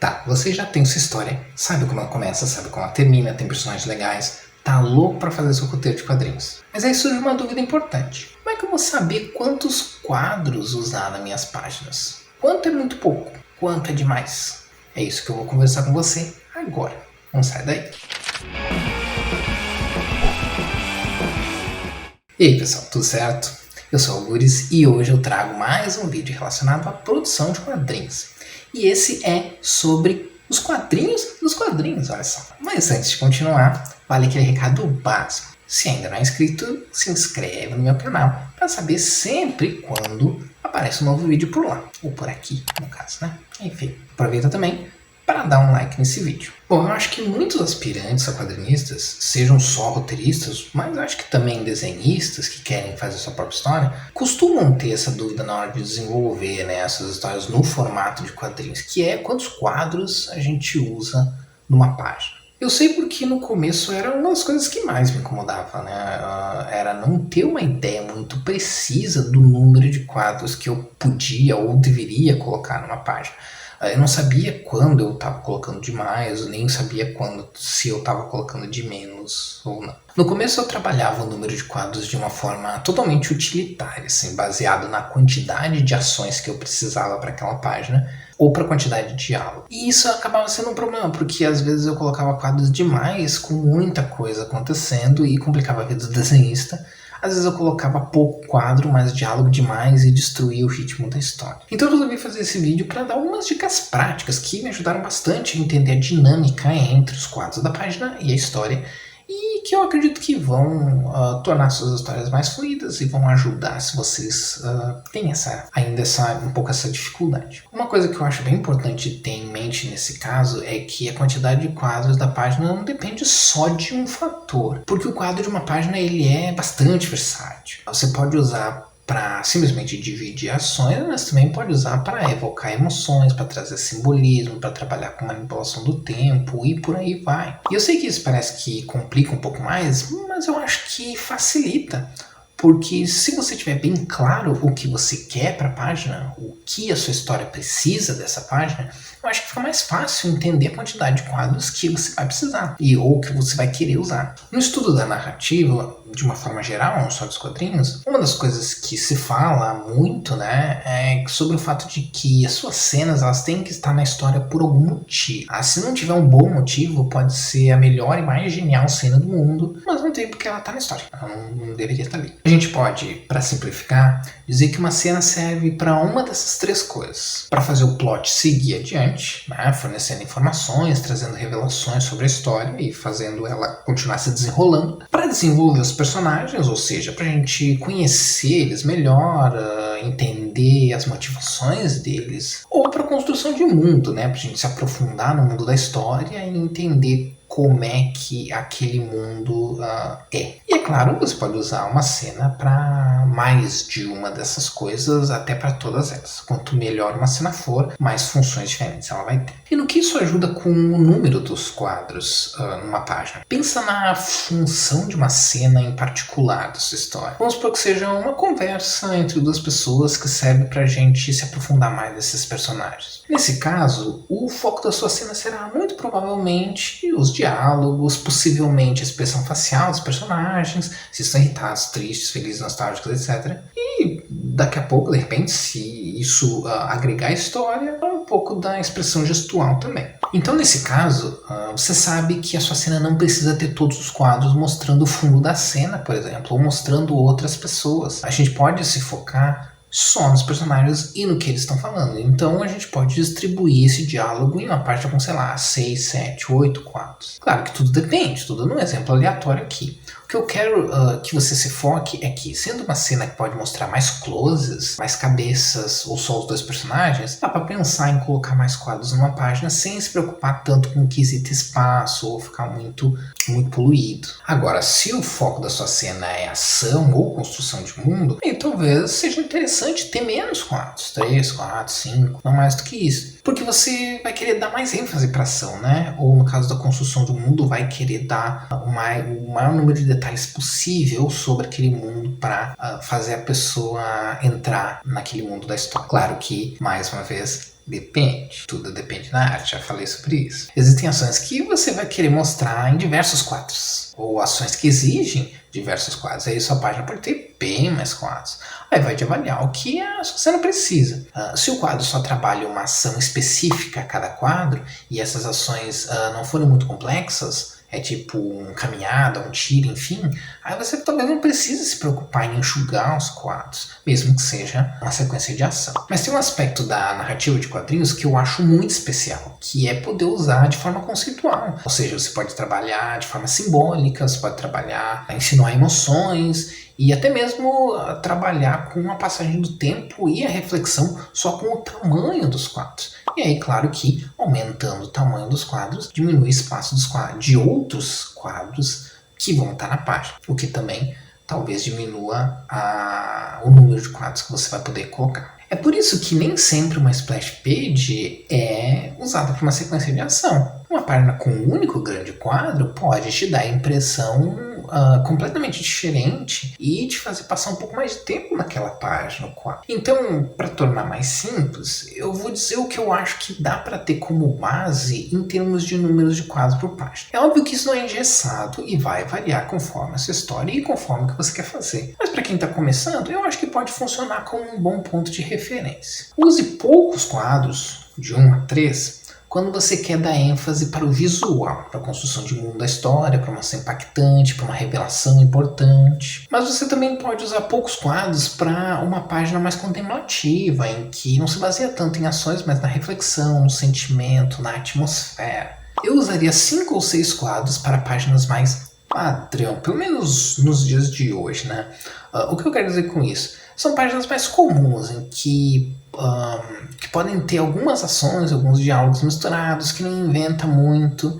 Tá, você já tem sua história, sabe como ela começa, sabe como ela termina, tem personagens legais, tá louco pra fazer seu roteiro de quadrinhos. Mas aí surge uma dúvida importante. Como é que eu vou saber quantos quadros usar nas minhas páginas? Quanto é muito pouco? Quanto é demais? É isso que eu vou conversar com você agora. Não sai daí. E aí pessoal, tudo certo? Eu sou o Algures e hoje eu trago mais um vídeo relacionado à produção de quadrinhos. E esse é sobre os quadrinhos dos quadrinhos, olha só. Mas antes de continuar, vale aquele recado básico. Se ainda não é inscrito, se inscreve no meu canal para saber sempre quando aparece um novo vídeo por lá, ou por aqui, no caso, né? Enfim, aproveita também para dar um like nesse vídeo. Bom, eu acho que muitos aspirantes a quadrinistas, sejam só roteiristas, mas eu acho que também desenhistas que querem fazer sua própria história, costumam ter essa dúvida na hora de desenvolver, né, essas histórias no formato de quadrinhos, que é quantos quadros a gente usa numa página. Eu sei porque no começo era uma das coisas que mais me incomodava, né? Era não ter uma ideia muito precisa do número de quadros que eu podia ou deveria colocar numa página. Eu não sabia quando eu estava colocando demais, eu nem sabia se eu estava colocando de menos ou não. No começo eu trabalhava o número de quadros de uma forma totalmente utilitária, assim, baseado na quantidade de ações que eu precisava para aquela página ou para a quantidade de diálogo. E isso acabava sendo um problema, porque às vezes eu colocava quadros demais com muita coisa acontecendo e complicava a vida do desenhista. Às vezes eu colocava pouco quadro, mas diálogo demais e destruía o ritmo da história. Então eu resolvi fazer esse vídeo para dar algumas dicas práticas que me ajudaram bastante a entender a dinâmica entre os quadros da página e a história, e que eu acredito que vão tornar suas histórias mais fluidas e vão ajudar se vocês têm um pouco essa dificuldade. Uma coisa que eu acho bem importante ter em mente nesse caso é que a quantidade de quadros da página não depende só de um fator, porque o quadro de uma página ele é bastante versátil. Você pode usar para simplesmente dividir ações, mas também pode usar para evocar emoções, para trazer simbolismo, para trabalhar com manipulação do tempo e por aí vai. E eu sei que isso parece que complica um pouco mais, mas eu acho que facilita. Porque se você tiver bem claro o que você quer para a página, o que a sua história precisa dessa página, eu acho que fica mais fácil entender a quantidade de quadros que você vai precisar ou que você vai querer usar. No estudo da narrativa, de uma forma geral, não só dos quadrinhos, uma das coisas que se fala muito, né, é sobre o fato de que as suas cenas elas têm que estar na história por algum motivo. Se não tiver um bom motivo, pode ser a melhor e mais genial cena do mundo, mas não tem porque ela está na história. Ela não deveria estar ali. A gente pode, para simplificar, dizer que uma cena serve para uma dessas três coisas. Para fazer o plot seguir adiante, né, fornecendo informações, trazendo revelações sobre a história e fazendo ela continuar se desenrolando. Para desenvolver os personagens, ou seja, para a gente conhecer eles melhor, entender as motivações deles. Ou para a construção de mundo, né, para a gente se aprofundar no mundo da história e entender como é que aquele mundo é. E é claro, você pode usar uma cena para mais de uma dessas coisas, até para todas elas. Quanto melhor uma cena for, mais funções diferentes ela vai ter. E no que isso ajuda com o número dos quadros numa página? Pensa na função de uma cena em particular da sua história. Vamos supor que seja uma conversa entre duas pessoas que serve para a gente se aprofundar mais nesses personagens. Nesse caso, o foco da sua cena será muito provavelmente os diálogos, possivelmente a expressão facial dos personagens, se estão irritados, tristes, felizes, nostálgicos, etc. E daqui a pouco, de repente, se isso agregar a história, um pouco da expressão gestual também. Então, nesse caso, você sabe que a sua cena não precisa ter todos os quadros mostrando o fundo da cena, por exemplo, ou mostrando outras pessoas. A gente pode se focar só nos personagens e no que eles estão falando. Então a gente pode distribuir esse diálogo em uma página com, sei lá, 6, 7, 8 quadros. Claro que tudo depende, tudo num exemplo aleatório aqui. O que eu quero que você se foque é que, sendo uma cena que pode mostrar mais closes, mais cabeças ou só os dois personagens, dá pra pensar em colocar mais quadros numa página sem se preocupar tanto com o quesito espaço ou ficar muito poluído. Agora, se o foco da sua cena é ação ou construção de mundo, aí talvez seja interessante ter menos quadros, 3, 4, 5, não mais do que isso. Porque você vai querer dar mais ênfase para ação, né? Ou no caso da construção do mundo, vai querer dar o maior número de detalhes possível sobre aquele mundo para fazer a pessoa entrar naquele mundo da história. Claro que, mais uma vez, Depende, tudo depende da arte, já falei sobre isso. Existem ações que você vai querer mostrar em diversos quadros, ou ações que exigem diversos quadros, aí sua página pode ter bem mais quadros. Aí vai de avaliar o que você não precisa. Se o quadro só trabalha uma ação específica a cada quadro, e essas ações não forem muito complexas, é tipo uma caminhada, um tiro, enfim, aí você talvez não precise se preocupar em enxugar os quadros, mesmo que seja uma sequência de ação. Mas tem um aspecto da narrativa de quadrinhos que eu acho muito especial, que é poder usar de forma conceitual. Ou seja, você pode trabalhar de forma simbólica, você pode trabalhar, insinuar emoções, e até mesmo trabalhar com a passagem do tempo e a reflexão só com o tamanho dos quadros. E aí, claro que aumentando o tamanho dos quadros, diminui o espaço de outros quadros que vão estar na página, o que também talvez diminua o número de quadros que você vai poder colocar. É por isso que nem sempre uma splash page é usada para uma sequência de ação. Uma página com um único grande quadro pode te dar a impressão completamente diferente e te fazer passar um pouco mais de tempo naquela página, no quadro. Então, para tornar mais simples, eu vou dizer o que eu acho que dá para ter como base em termos de números de quadros por página. É óbvio que isso não é engessado e vai variar conforme a sua história e conforme o que você quer fazer. Mas para quem está começando, eu acho que pode funcionar como um bom ponto de referência. Use poucos quadros, de 1 a 3, quando você quer dar ênfase para o visual, para a construção de mundo da história, para uma ação impactante, para uma revelação importante. Mas você também pode usar poucos quadros para uma página mais contemplativa, em que não se baseia tanto em ações, mas na reflexão, no sentimento, na atmosfera. Eu usaria 5 ou 6 quadros para páginas mais padrão, pelo menos nos dias de hoje, né? O que eu quero dizer com isso? São páginas mais comuns, em que podem ter algumas ações, alguns diálogos misturados, que não inventa muito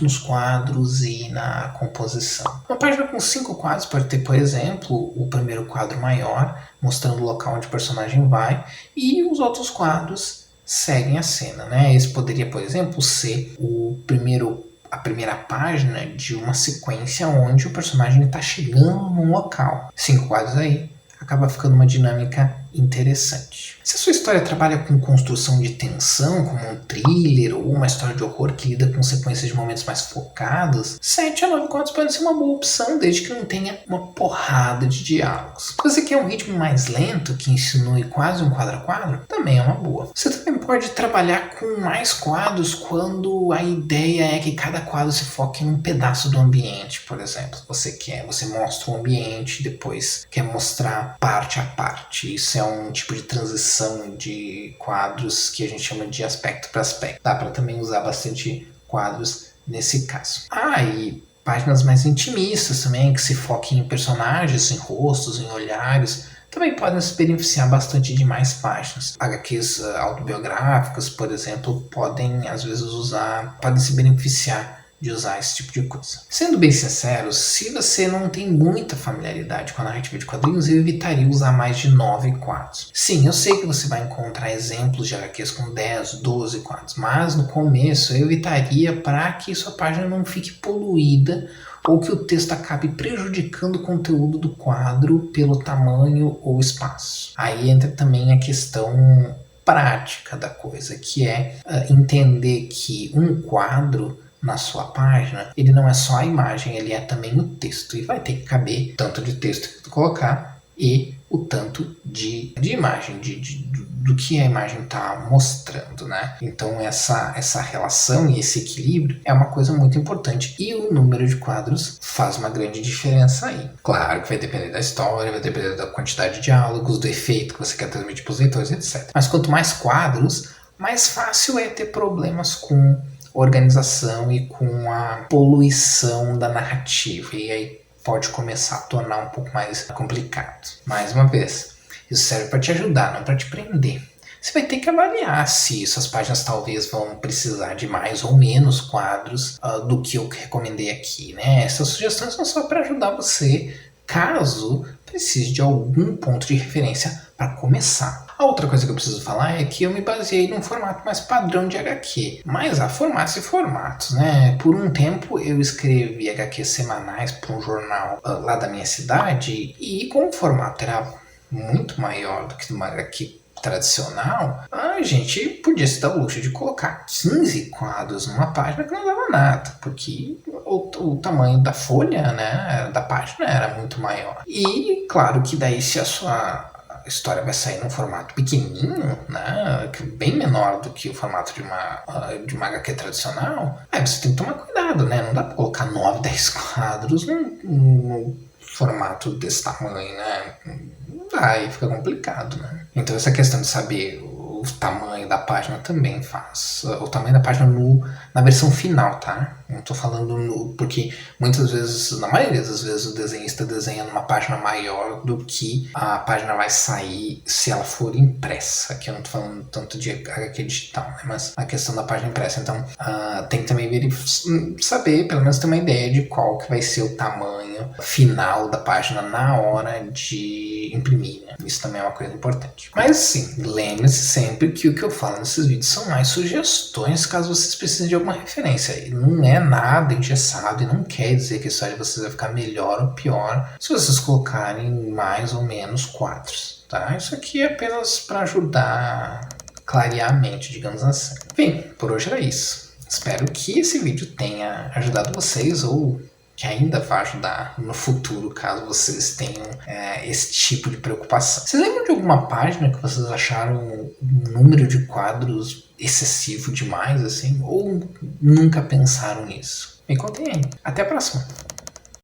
nos quadros e na composição. Uma página com 5 quadros pode ter, por exemplo, o primeiro quadro maior, mostrando o local onde o personagem vai, e os outros quadros seguem a cena, né? Esse poderia, por exemplo, ser a primeira página de uma sequência onde o personagem está chegando num local. 5 quadros aí, acaba ficando uma dinâmica interessante. Se a sua história trabalha com construção de tensão, como um thriller ou uma história de horror que lida com sequências de momentos mais focados, 7 a 9 quadros podem ser uma boa opção, desde que não tenha uma porrada de diálogos. Se você quer um ritmo mais lento, que insinue quase um quadro a quadro, também é uma boa. Você também pode trabalhar com mais quadros quando a ideia é que cada quadro se foque em um pedaço do ambiente, por exemplo. Você mostra o ambiente, depois quer mostrar parte a parte. Isso é um tipo de transição de quadros que a gente chama de aspecto para aspecto. Dá para também usar bastante quadros nesse caso. E páginas mais intimistas também, que se foquem em personagens, em rostos, em olhares, também podem se beneficiar bastante de mais páginas. HQs autobiográficas, por exemplo, podem se beneficiar de usar esse tipo de coisa. Sendo bem sincero, se você não tem muita familiaridade com a narrativa de quadrinhos, eu evitaria usar mais de 9 quadros. Sim, eu sei que você vai encontrar exemplos de HQs com 10, 12 quadros, mas no começo eu evitaria para que sua página não fique poluída ou que o texto acabe prejudicando o conteúdo do quadro pelo tamanho ou espaço. Aí entra também a questão prática da coisa, que é entender que um quadro na sua página, ele não é só a imagem, ele é também o texto. E vai ter que caber tanto de texto que tu colocar e o tanto de imagem, do que a imagem está mostrando, né? Então essa relação e esse equilíbrio é uma coisa muito importante. E o número de quadros faz uma grande diferença aí. Claro que vai depender da história, vai depender da quantidade de diálogos, do efeito que você quer transmitir para os leitores, etc. Mas quanto mais quadros, mais fácil é ter problemas com organização e com a poluição da narrativa, e aí pode começar a tornar um pouco mais complicado. Mais uma vez, isso serve para te ajudar, não para te prender. Você vai ter que avaliar se suas páginas talvez vão precisar de mais ou menos quadros do que eu recomendei aqui, né? Essas sugestões são só para ajudar você, caso precise de algum ponto de referência para começar. A outra coisa que eu preciso falar é que eu me baseei num formato mais padrão de HQ. Mas há formatos e formatos, né? Por um tempo eu escrevi HQs semanais para um jornal lá da minha cidade, e como o formato era muito maior do que uma HQ tradicional, a gente podia se dar o luxo de colocar 15 quadros numa página que não dava nada, porque o tamanho da folha, né, da página era muito maior. E claro que daí se a sua história vai sair num formato pequenininho, né, bem menor do que o formato de uma HQ tradicional, aí você tem que tomar cuidado, né, não dá pra colocar 9, 10 quadros num formato desse tamanho, né, não dá, aí fica complicado, né. Então essa questão de saber o tamanho da página também faz. O tamanho da página na versão final, tá? Não tô falando porque muitas vezes, na maioria das vezes, o desenhista desenha numa página maior do que a página vai sair se ela for impressa. Aqui eu não tô falando tanto de HQ digital, né? Mas a questão da página impressa. Então tem que também saber, pelo menos ter uma ideia de qual que vai ser o tamanho final da página na hora de imprimir, né? Isso também é uma coisa importante. Mas sim, lembre-se sempre que o que eu falo nesses vídeos são mais sugestões caso vocês precisem de alguma referência. E não é nada engessado e não quer dizer que a história de vocês vai ficar melhor ou pior se vocês colocarem mais ou menos quadros, tá? Isso aqui é apenas para ajudar a clarear a mente, digamos assim. Bem, por hoje era isso. Espero que esse vídeo tenha ajudado vocês ou que ainda vai ajudar no futuro, caso vocês tenham esse tipo de preocupação. Vocês lembram de alguma página que vocês acharam um número de quadros excessivo demais, assim? Ou nunca pensaram nisso? Me contem aí. Até a próxima!